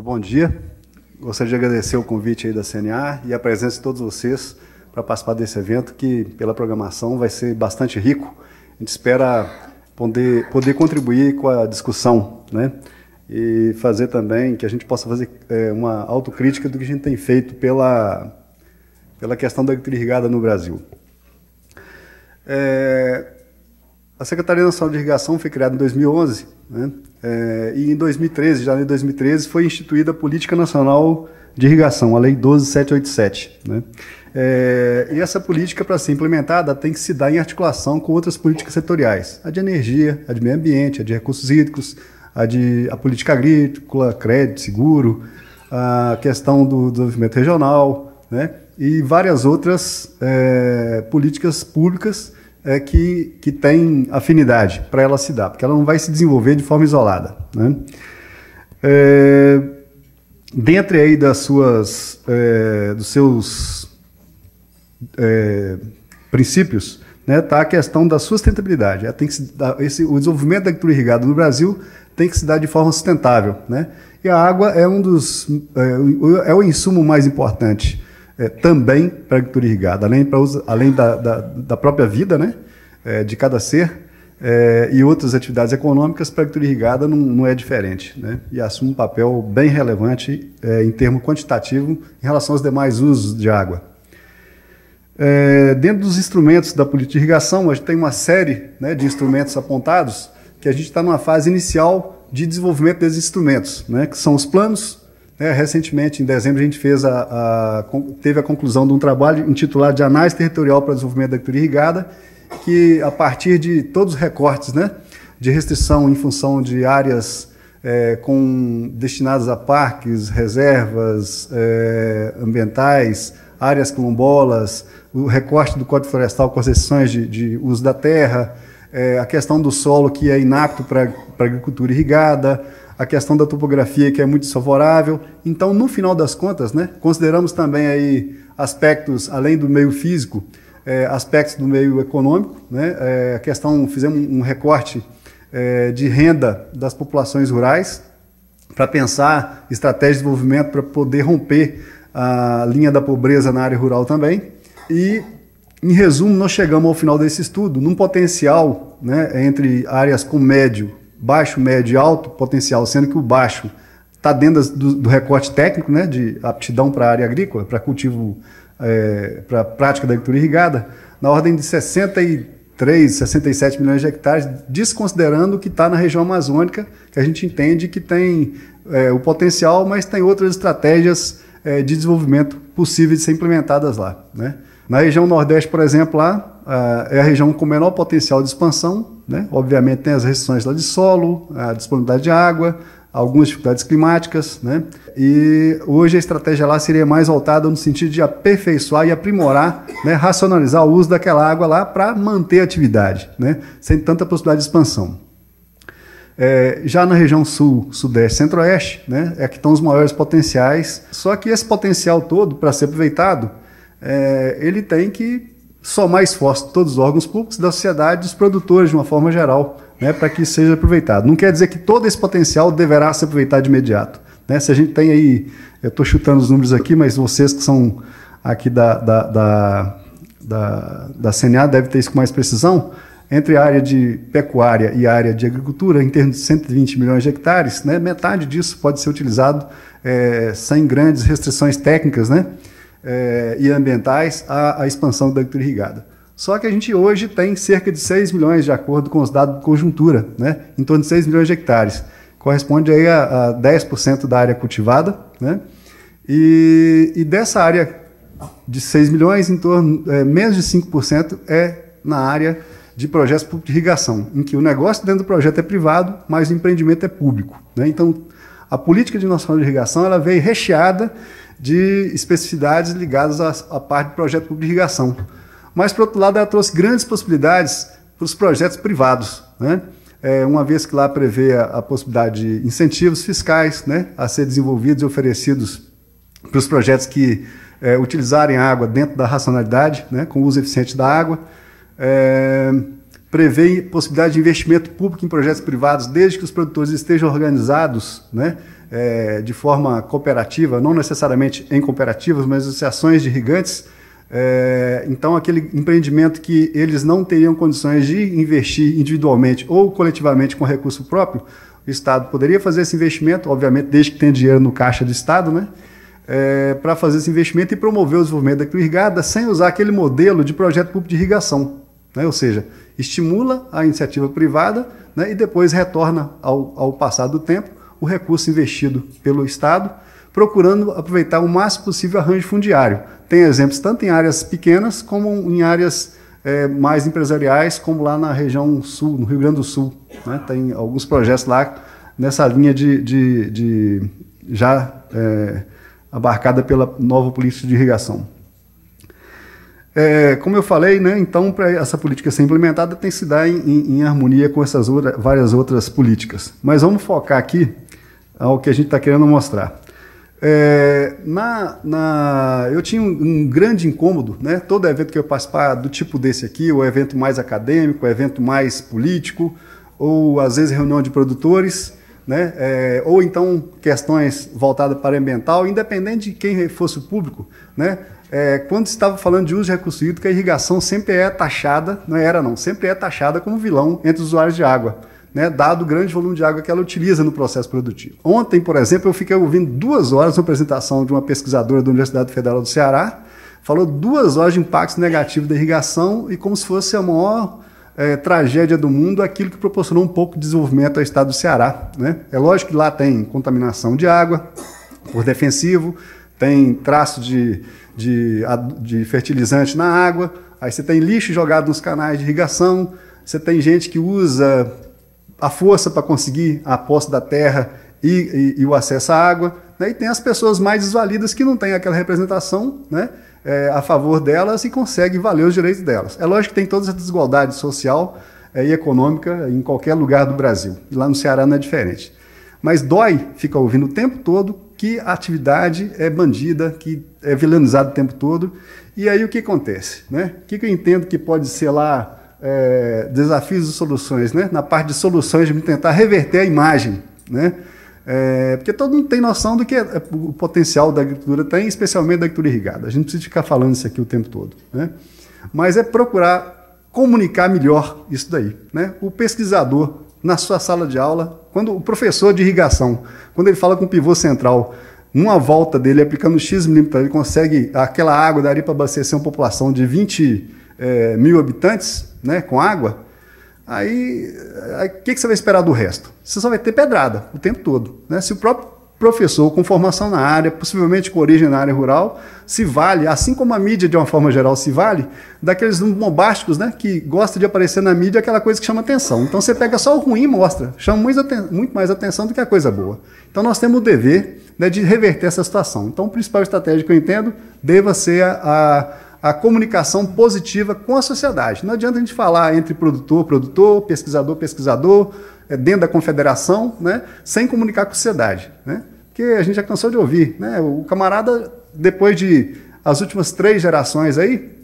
Bom dia, gostaria de agradecer o convite aí da CNA e a presença de todos vocês para participar desse evento que, pela programação, vai ser bastante rico. A gente espera poder contribuir com a discussão, né? E fazer também que a gente possa fazer uma autocrítica do que a gente tem feito pela questão da agricultura irrigada no Brasil. A Secretaria Nacional de Irrigação foi criada em 2011, né? E em 2013, janeiro de 2013, foi instituída a Política Nacional de Irrigação, a Lei 12.787, né? E essa política, para ser implementada, tem que se dar em articulação com outras políticas setoriais, a de energia, a de meio ambiente, a de recursos hídricos, a política agrícola, crédito, seguro, a questão do desenvolvimento regional, né? E várias outras políticas públicas que têm afinidade para ela se dar, porque ela não vai se desenvolver de forma isolada, né? Dentre aí dos seus princípios, né, tá a questão da sustentabilidade. Tem que se dar, o desenvolvimento da agricultura irrigada no Brasil tem que se dar de forma sustentável, né? E a água é o insumo mais importante também para a agricultura irrigada, além da própria vida, né, de cada ser, e outras atividades econômicas. Para a agricultura irrigada não é diferente, né? E assume um papel bem relevante em termo quantitativo em relação aos demais usos de água. Dentro dos instrumentos da política de irrigação, a gente tem uma série, né, de instrumentos apontados que a gente está numa fase inicial de desenvolvimento desses instrumentos, né, que são os planos. Recentemente, em dezembro, a gente teve a conclusão de um trabalho intitulado de Análise Territorial para o Desenvolvimento da Agricultura Irrigada, que, a partir de todos os recortes, né, de restrição em função de áreas destinadas a parques, reservas ambientais, áreas quilombolas, o recorte do Código Florestal com as restrições de uso da terra, a questão do solo, que é inapto para a agricultura irrigada, a questão da topografia, que é muito desfavorável. Então, no final das contas, né, consideramos também aí aspectos, além do meio físico, aspectos do meio econômico, né, fizemos um recorte de renda das populações rurais para pensar estratégias de desenvolvimento para poder romper a linha da pobreza na área rural também. E, em resumo, nós chegamos ao final desse estudo num potencial, né, entre áreas com baixo, médio e alto potencial, sendo que o baixo está dentro do recorte técnico, né, de aptidão para a área agrícola, para cultivo, para a prática da agricultura irrigada, na ordem de 63, 67 milhões de hectares, desconsiderando o que está na região amazônica, que a gente entende que tem o potencial, mas tem outras estratégias de desenvolvimento possíveis de ser implementadas lá, né? Na região Nordeste, por exemplo, lá é a região com menor potencial de expansão, né? Obviamente tem as restrições lá de solo, a disponibilidade de água, algumas dificuldades climáticas, né? E hoje a estratégia lá seria mais voltada no sentido de aperfeiçoar e aprimorar, né? Racionalizar o uso daquela água lá para manter a atividade, né? Sem tanta possibilidade de expansão. Já na região Sul, Sudeste, Centro-Oeste, né, que estão os maiores potenciais. Só que esse potencial todo, para ser aproveitado, ele tem que somar esforço de todos os órgãos públicos, da sociedade, dos produtores, de uma forma geral, né, para que isso seja aproveitado. Não quer dizer que todo esse potencial deverá ser aproveitado de imediato, né? Se a gente tem aí, eu estou chutando os números aqui, mas vocês que são aqui da CNA devem ter isso com mais precisão. Entre a área de pecuária e a área de agricultura, em termos de 120 milhões de hectares, né, metade disso pode ser utilizado sem grandes restrições técnicas, né, e ambientais à expansão da agricultura irrigada. Só que a gente hoje tem cerca de 6 milhões, de acordo com os dados de conjuntura, né, em torno de 6 milhões de hectares. Corresponde aí a 10% da área cultivada, né, e dessa área de 6 milhões, em torno, menos de 5% na área de projetos públicos de irrigação, em que o negócio dentro do projeto é privado, mas o empreendimento é público, né? Então, a política nacional de irrigação ela veio recheada de especificidades ligadas à parte do projeto público de irrigação. Mas, por outro lado, ela trouxe grandes possibilidades para os projetos privados, né? Uma vez que lá prevê a possibilidade de incentivos fiscais, né, a ser desenvolvidos e oferecidos para os projetos que utilizarem a água dentro da racionalidade, né, com o uso eficiente da água. Prevê possibilidade de investimento público em projetos privados, desde que os produtores estejam organizados, né, de forma cooperativa, não necessariamente em cooperativas, mas associações de irrigantes. Então, aquele empreendimento que eles não teriam condições de investir individualmente ou coletivamente com recurso próprio, o Estado poderia fazer esse investimento, obviamente, desde que tenha dinheiro no caixa do Estado, né? Para fazer esse investimento e promover o desenvolvimento da agricultura irrigada sem usar aquele modelo de projeto público de irrigação, né? Ou seja, estimula a iniciativa privada, né? E depois retorna ao passar do tempo o recurso investido pelo Estado, procurando aproveitar o máximo possível o arranjo fundiário. Tem exemplos tanto em áreas pequenas como em áreas mais empresariais, como lá na região sul, no Rio Grande do Sul, né? Tem alguns projetos lá nessa linha já abarcada pela nova política de irrigação. Como eu falei, né, então, para essa política ser implementada, tem que se dar em harmonia com essas várias outras políticas. Mas vamos focar aqui ao que a gente está querendo mostrar. Eu tinha um grande incômodo, né, todo evento que eu participar do tipo desse aqui, o evento mais acadêmico, o evento mais político, ou às vezes reunião de produtores, né, ou então questões voltadas para ambiental, independente de quem fosse o público, né, quando se estava falando de uso de recurso hídrico, a irrigação sempre é taxada, sempre é taxada como vilão entre os usuários de água, né, dado o grande volume de água que ela utiliza no processo produtivo. Ontem, por exemplo, eu fiquei ouvindo 2 horas uma apresentação de uma pesquisadora da Universidade Federal do Ceará, falou 2 horas de impactos negativos da irrigação e como se fosse a maior tragédia do mundo, aquilo que proporcionou um pouco de desenvolvimento ao estado do Ceará, né? É lógico que lá tem contaminação de água por defensivo, tem traço de fertilizante na água, aí você tem lixo jogado nos canais de irrigação, você tem gente que usa a força para conseguir a posse da terra e o acesso à água, né? E tem as pessoas mais desvalidas que não têm aquela representação, né, a favor delas e conseguem valer os direitos delas. É lógico que tem toda essa desigualdade social e econômica em qualquer lugar do Brasil. E lá no Ceará não é diferente. Mas dói ficar ouvindo o tempo todo que a atividade é bandida, que é vilanizada o tempo todo. E aí o que acontece, né? O que eu entendo que pode ser lá desafios e soluções, né? Na parte de soluções, de tentar reverter a imagem, né? Porque todo mundo tem noção do que o potencial da agricultura tem, especialmente da agricultura irrigada. A gente precisa ficar falando isso aqui o tempo todo, né? Mas é procurar comunicar melhor isso daí, né? O pesquisador, na sua sala de aula, quando o professor de irrigação, quando ele fala com o pivô central, numa volta dele, aplicando X milímetros, ele consegue, aquela água daria para abastecer uma população de 20 mil habitantes, né, com água, aí o que você vai esperar do resto? Você só vai ter pedrada o tempo todo, né? Se o próprio professor com formação na área, possivelmente com origem na área rural, se vale, assim como a mídia de uma forma geral se vale, daqueles bombásticos, né, que gosta de aparecer na mídia aquela coisa que chama atenção. Então você pega só o ruim e mostra, chama muito mais atenção do que a coisa boa. Então nós temos o dever, né, de reverter essa situação. Então a principal estratégia que eu entendo deva ser a comunicação positiva com a sociedade. Não adianta a gente falar entre produtor, pesquisador, dentro da confederação, né, sem comunicar com a sociedade, né? Porque a gente já cansou de ouvir, né? O camarada, depois de as últimas 3 gerações aí,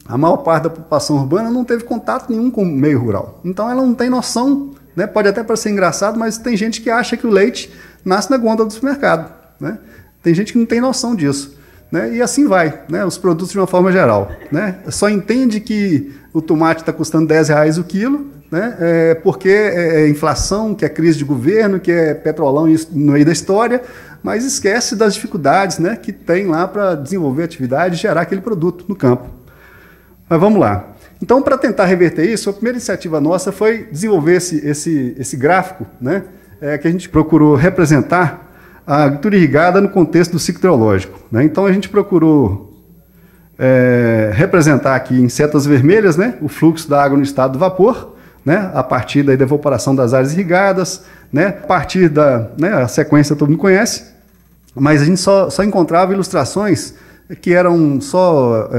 a maior parte da população urbana não teve contato nenhum com o meio rural. Então ela não tem noção, né? Pode até parecer engraçado, mas tem gente que acha que o leite nasce na gôndola do supermercado, né? Tem gente que não tem noção disso, né? E assim vai, né? Os produtos de uma forma geral, né? Só entende que o tomate está custando R$10 o quilo, né? Porque é inflação, que é crise de governo, que é petrolão no meio da história, mas esquece das dificuldades, né, que tem lá para desenvolver atividade e gerar aquele produto no campo. Mas vamos lá. Então, para tentar reverter isso, a primeira iniciativa nossa foi desenvolver esse gráfico, né, que a gente procurou representar a agricultura irrigada no contexto do ciclo hidrológico, né? Então, a gente procurou representar aqui em setas vermelhas, né, o fluxo da água no estado do vapor, né, a partir da evaporação das áreas irrigadas, né, a partir a sequência todo mundo conhece, mas a gente só encontrava ilustrações que eram só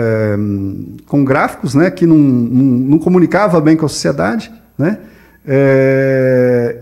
com gráficos, né, que não comunicava bem com a sociedade, né,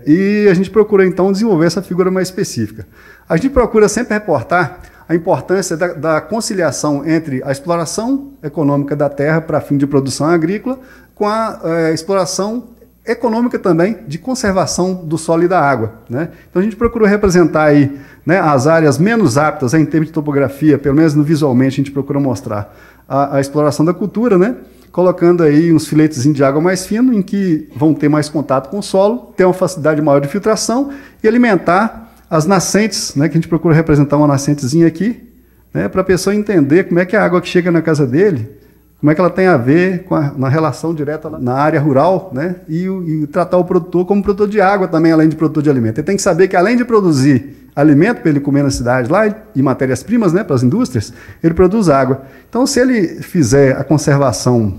e a gente procura então desenvolver essa figura mais específica. A gente procura sempre reportar a importância da conciliação entre a exploração econômica da terra para fim de produção agrícola com a exploração econômica também de conservação do solo e da água, né? Então a gente procurou representar aí, né, as áreas menos aptas em termos de topografia, pelo menos no visualmente a gente procurou mostrar a exploração da cultura, né? Colocando aí uns filetezinhos de água mais fino, em que vão ter mais contato com o solo, ter uma facilidade maior de filtração e alimentar as nascentes, né, que a gente procura representar uma nascentezinha aqui, né, para a pessoa entender como é que a água que chega na casa dele, como é que ela tem a ver com na relação direta na área rural, né, e tratar o produtor como produtor de água também, além de produtor de alimento. Ele tem que saber que, além de produzir alimento para ele comer na cidade lá e matérias-primas, né, para as indústrias, ele produz água. Então, se ele fizer a conservação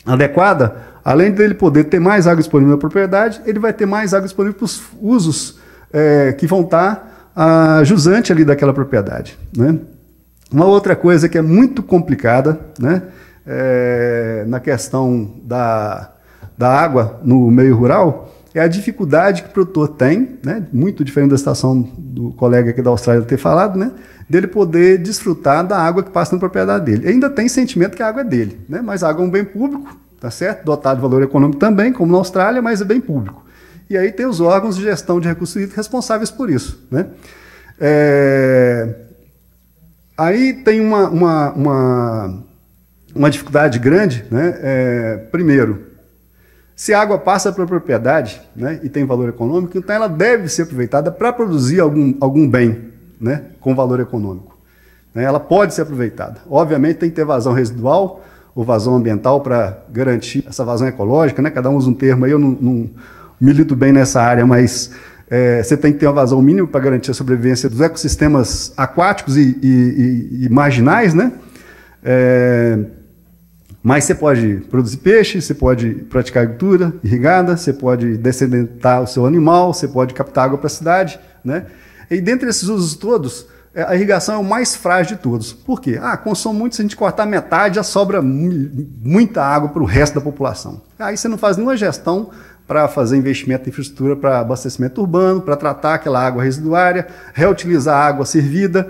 adequada, além dele poder ter mais água disponível na propriedade, ele vai ter mais água disponível para os usos que vão estar jusante ali daquela propriedade, né? Uma outra coisa que é muito complicada, né, na questão da água no meio rural, é a dificuldade que o produtor tem, né, muito diferente da situação do colega aqui da Austrália ter falado, né, dele poder desfrutar da água que passa na propriedade dele. Ele ainda tem sentimento que a água é dele, né, mas a água é um bem público, tá certo? Dotado de valor econômico também, como na Austrália, mas é bem público. E aí tem os órgãos de gestão de recursos hídricos responsáveis por isso, né? Aí tem uma dificuldade grande, né? Primeiro, se a água passa para a propriedade, né, e tem valor econômico, então ela deve ser aproveitada para produzir algum bem, né, com valor econômico. Ela pode ser aproveitada. Obviamente tem que ter vazão residual ou vazão ambiental para garantir essa vazão ecológica, né? Cada um usa um termo aí, eu não milito bem nessa área, mas você tem que ter uma vazão mínima para garantir a sobrevivência dos ecossistemas aquáticos e marginais, né? Mas você pode produzir peixe, você pode praticar agricultura irrigada, você pode descedentar o seu animal, você pode captar água para a cidade, né? E dentre esses usos todos, a irrigação é o mais frágil de todos. Por quê? Consome muito, se a gente cortar metade, já sobra muita água para o resto da população. Aí você não faz nenhuma gestão para fazer investimento em infraestrutura para abastecimento urbano, para tratar aquela água residuária, reutilizar a água servida,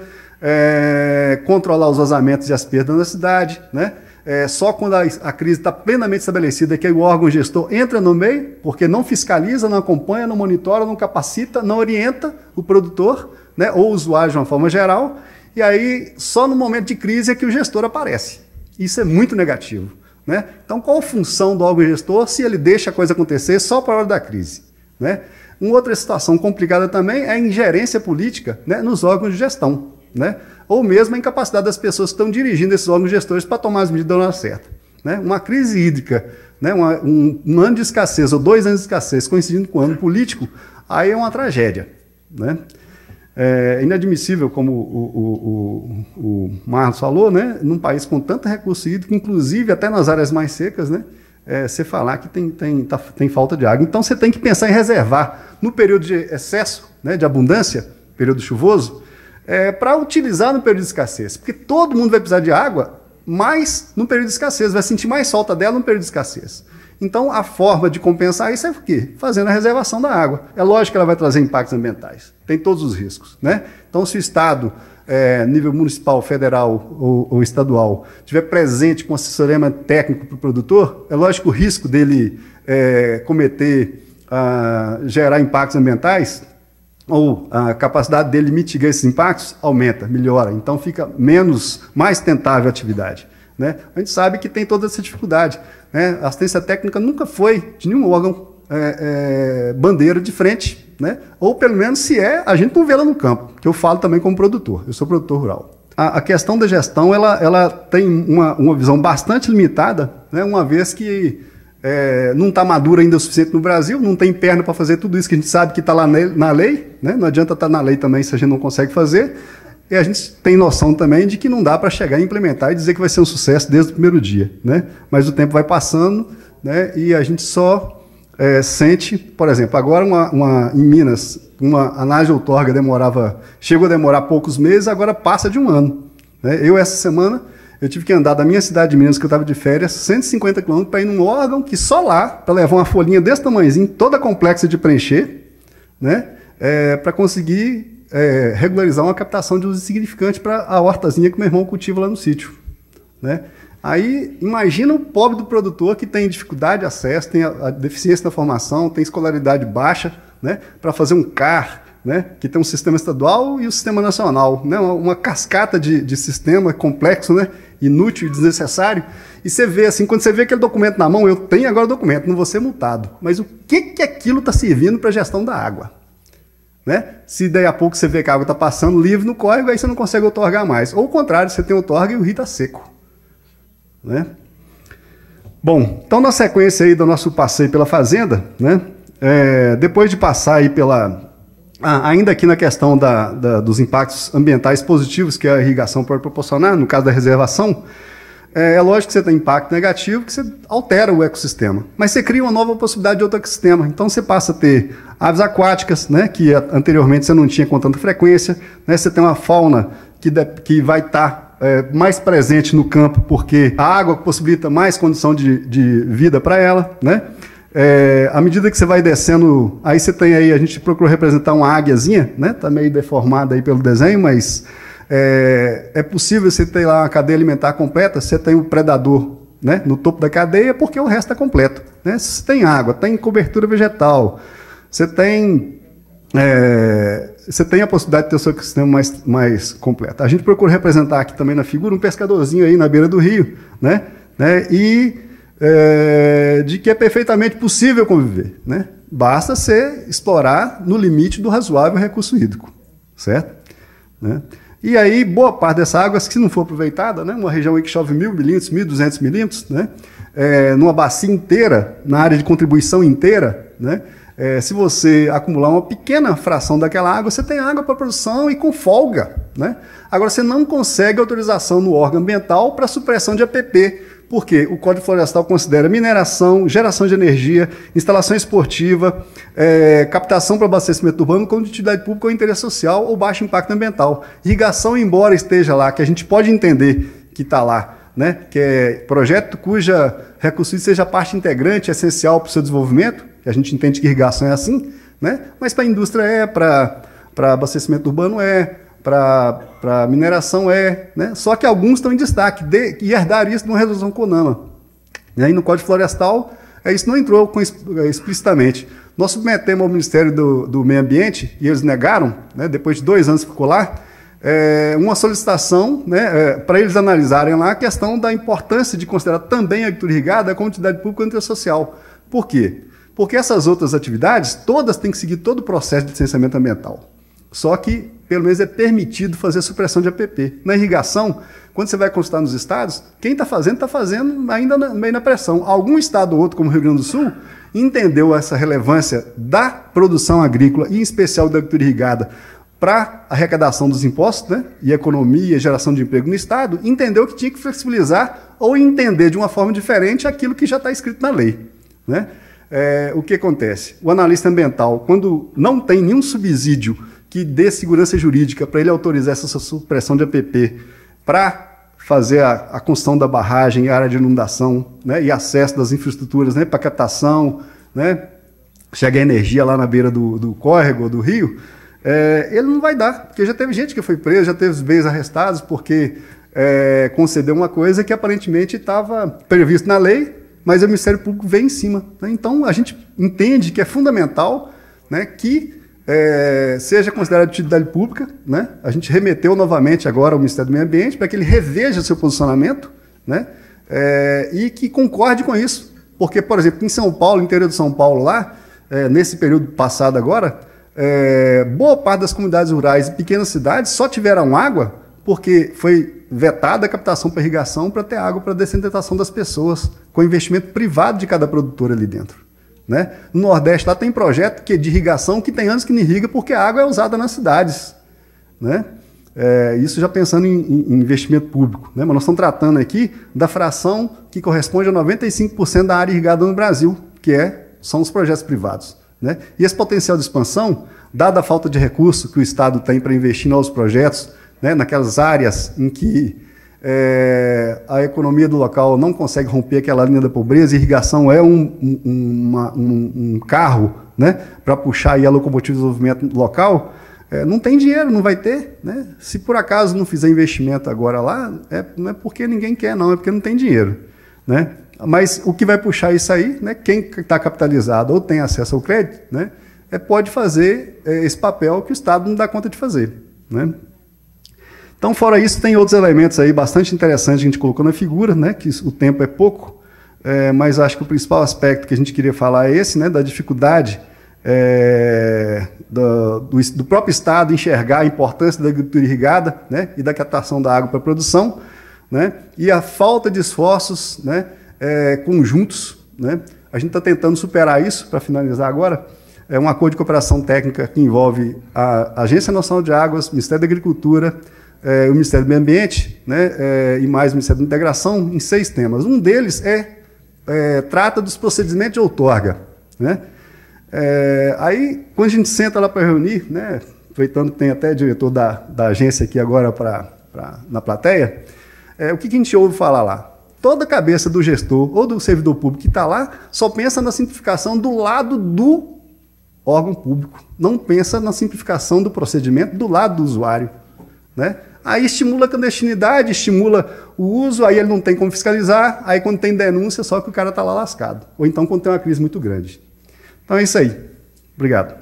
controlar os vazamentos e as perdas na cidade, né? Só quando a crise está plenamente estabelecida que o órgão gestor entra no meio, porque não fiscaliza, não acompanha, não monitora, não capacita, não orienta o produtor, né, ou o usuário de uma forma geral, e aí só no momento de crise é que o gestor aparece. Isso é muito negativo, né? Então, qual a função do órgão gestor se ele deixa a coisa acontecer só para a hora da crise, né? Uma outra situação complicada também é a ingerência política, né, nos órgãos de gestão, né? Ou mesmo a incapacidade das pessoas que estão dirigindo esses órgãos gestores para tomar as medidas da hora certa, né? Uma crise hídrica, né, um ano de escassez ou 2 anos de escassez coincidindo com um ano político, aí é uma tragédia, né? É inadmissível, como o Marlos falou, né, num país com tanto recurso hídrico, inclusive até nas áreas mais secas, né, você falar que tem falta de água. Então você tem que pensar em reservar no período de excesso, né, de abundância, período chuvoso, para utilizar no período de escassez. Porque todo mundo vai precisar de água, mas no período de escassez, vai sentir mais falta dela no período de escassez. Então, a forma de compensar isso é o quê? Fazendo a reservação da água. É lógico que ela vai trazer impactos ambientais. Tem todos os riscos, né? Então, se o Estado, nível municipal, federal ou estadual, estiver presente com assessoramento técnico para o produtor, é lógico que o risco dele gerar impactos ambientais, ou a capacidade dele mitigar esses impactos, aumenta, melhora. Então, fica mais tentável a atividade, né? A gente sabe que tem toda essa dificuldade, né? A assistência técnica nunca foi de nenhum órgão bandeira de frente, né? Ou pelo menos se a gente não vê ela no campo, que eu falo também como produtor, eu sou produtor rural. A questão da gestão ela tem uma visão bastante limitada, né? Uma vez que não está madura ainda o suficiente no Brasil, não tem perna para fazer tudo isso que a gente sabe que está lá na lei, né? Não adianta estar na lei também se a gente não consegue fazer. E a gente tem noção também de que não dá para chegar a implementar e dizer que vai ser um sucesso desde o primeiro dia, né? Mas o tempo vai passando, né? E a gente só sente, por exemplo, agora em Minas, uma análise de outorga chegou a demorar poucos meses, agora passa de um ano, né? Essa semana, eu tive que andar da minha cidade de Minas, que eu estava de férias, 150 km para ir num órgão que só lá, para levar uma folhinha desse tamanhozinho, toda complexa de preencher, né? Para conseguir regularizar uma captação de uso insignificante para a hortazinha que meu irmão cultiva lá no sítio, né? Aí, imagina o pobre do produtor que tem dificuldade de acesso, tem a deficiência da formação, tem escolaridade baixa, né, para fazer um CAR, né, que tem um sistema estadual e o sistema nacional, né, uma cascata de sistema complexo, né, inútil e desnecessário. E você vê assim, quando você vê aquele documento na mão, eu tenho agora o documento, não vou ser multado. Mas o que aquilo está servindo para a gestão da água? Né? Se daí a pouco você vê que a água está passando livre no córrego, aí você não consegue outorgar mais. Ou o contrário, você tem outorga e o rio está seco. Né? Bom, então na sequência aí do nosso passeio pela fazenda, né, depois de passar aí pela... ainda aqui na questão dos impactos ambientais positivos que a irrigação pode proporcionar, no caso da reservação, é lógico que você tem impacto negativo, que você altera o ecossistema, mas você cria uma nova possibilidade de outro ecossistema. Então você passa a ter aves aquáticas, né, que anteriormente você não tinha com tanta frequência, né, você tem uma fauna que vai estar mais presente no campo, porque a água possibilita mais condição de vida para ela, né? À medida que você vai descendo, aí você tem aí, a gente procurou representar uma águiazinha, né? Tá meio deformada aí pelo desenho, mas é possível você ter lá uma cadeia alimentar completa. Você tem o predador, né, no topo da cadeia, porque o resto é completo, né? Você tem água, tem cobertura vegetal, você tem a possibilidade de ter o seu ecossistema mais completo. A gente procura representar aqui também na figura um pescadorzinho aí na beira do rio, né? De que é perfeitamente possível conviver, né? Basta você explorar no limite do razoável recurso hídrico, certo? Né? E aí, boa parte dessa água, se não for aproveitada, né, uma região aí que chove 1.000 milímetros, 1.200 milímetros, né, numa bacia inteira, na área de contribuição inteira, né, se você acumular uma pequena fração daquela água, você tem água para produção e com folga. Né? Agora, você não consegue autorização no órgão ambiental para supressão de APP, porque o Código Florestal considera mineração, geração de energia, instalação esportiva, captação para abastecimento urbano como de utilidade pública ou interesse social ou baixo impacto ambiental. Irrigação, embora esteja lá, que a gente pode entender que está lá, né, que é projeto cuja recurso seja parte integrante, essencial para o seu desenvolvimento, que a gente entende que irrigação é assim, né, mas para a indústria para abastecimento urbano para mineração né? Só que alguns estão em destaque e herdaram isso numa resolução CONAMA. E aí no Código Florestal, isso não entrou explicitamente. Nós submetemos ao Ministério do Meio Ambiente, e eles negaram, né, depois de 2 anos que ficou lá, uma solicitação, né, para eles analisarem lá a questão da importância de considerar também a agricultura irrigada como atividade pública ou interesse social. Por quê? Porque essas outras atividades, todas têm que seguir todo o processo de licenciamento ambiental. Só que, pelo menos, é permitido fazer supressão de APP. Na irrigação, quando você vai consultar nos estados, quem está fazendo ainda meio na pressão. Algum estado ou outro, como o Rio Grande do Sul, entendeu essa relevância da produção agrícola, e em especial da agricultura irrigada, para a arrecadação dos impostos, né, e economia e geração de emprego no estado, entendeu que tinha que flexibilizar ou entender de uma forma diferente aquilo que já está escrito na lei. Né? O que acontece? O analista ambiental, quando não tem nenhum subsídio que dê segurança jurídica para ele autorizar essa supressão de APP para fazer a construção da barragem e área de inundação, né, e acesso das infraestruturas, né, para captação, né, chegar energia lá na beira do córrego ou do rio, ele não vai dar, porque já teve gente que foi presa, já teve os bens arrestados porque concedeu uma coisa que aparentemente estava previsto na lei, mas o Ministério Público veio em cima. Né? Então a gente entende que é fundamental, né, que seja considerado utilidade pública, né? A gente remeteu novamente agora ao Ministério do Meio Ambiente para que ele reveja seu posicionamento, né? E que concorde com isso. Porque, por exemplo, em São Paulo, no interior de São Paulo, lá, nesse período passado agora, boa parte das comunidades rurais e pequenas cidades só tiveram água porque foi vetada a captação para irrigação para ter água para a dessedentação das pessoas, com investimento privado de cada produtor ali dentro. Né? No Nordeste lá tem projeto de irrigação que tem anos que não irriga porque a água é usada nas cidades. Né? Isso já pensando em investimento público. Né? Mas nós estamos tratando aqui da fração que corresponde a 95% da área irrigada no Brasil, que são os projetos privados. Né? E esse potencial de expansão, dada a falta de recurso que o Estado tem para investir em novos projetos, né, naquelas áreas em que a economia do local não consegue romper aquela linha da pobreza, irrigação é um carro, né, para puxar aí a locomotiva de desenvolvimento local, Não tem dinheiro, não vai ter, né? Se por acaso não fizer investimento agora lá, não é porque ninguém quer, não, é porque não tem dinheiro, né? Mas o que vai puxar isso aí, né? Quem está capitalizado ou tem acesso ao crédito, né? Pode fazer esse papel que o Estado não dá conta de fazer, né? Então, fora isso, tem outros elementos aí bastante interessantes que a gente colocou na figura, né? Que o tempo é pouco, mas acho que o principal aspecto que a gente queria falar é esse, né? Da dificuldade do próprio Estado enxergar a importância da agricultura irrigada, né, e da captação da água para a produção, né, e a falta de esforços, né, conjuntos. Né. A gente está tentando superar isso, para finalizar agora, um acordo de cooperação técnica que envolve a Agência Nacional de Águas, o Ministério da Agricultura, o Ministério do Meio Ambiente, né, e mais o Ministério da Integração, em 6 temas. Um deles trata dos procedimentos de outorga, né. Aí, quando a gente senta lá para reunir, né, aproveitando que tem até diretor da agência aqui agora na plateia, o que a gente ouve falar lá? Toda a cabeça do gestor ou do servidor público que está lá só pensa na simplificação do lado do órgão público, não pensa na simplificação do procedimento do lado do usuário, né? Aí estimula a clandestinidade, estimula o uso, aí ele não tem como fiscalizar, aí quando tem denúncia, só que o cara está lá lascado. Ou então quando tem uma crise muito grande. Então é isso aí. Obrigado.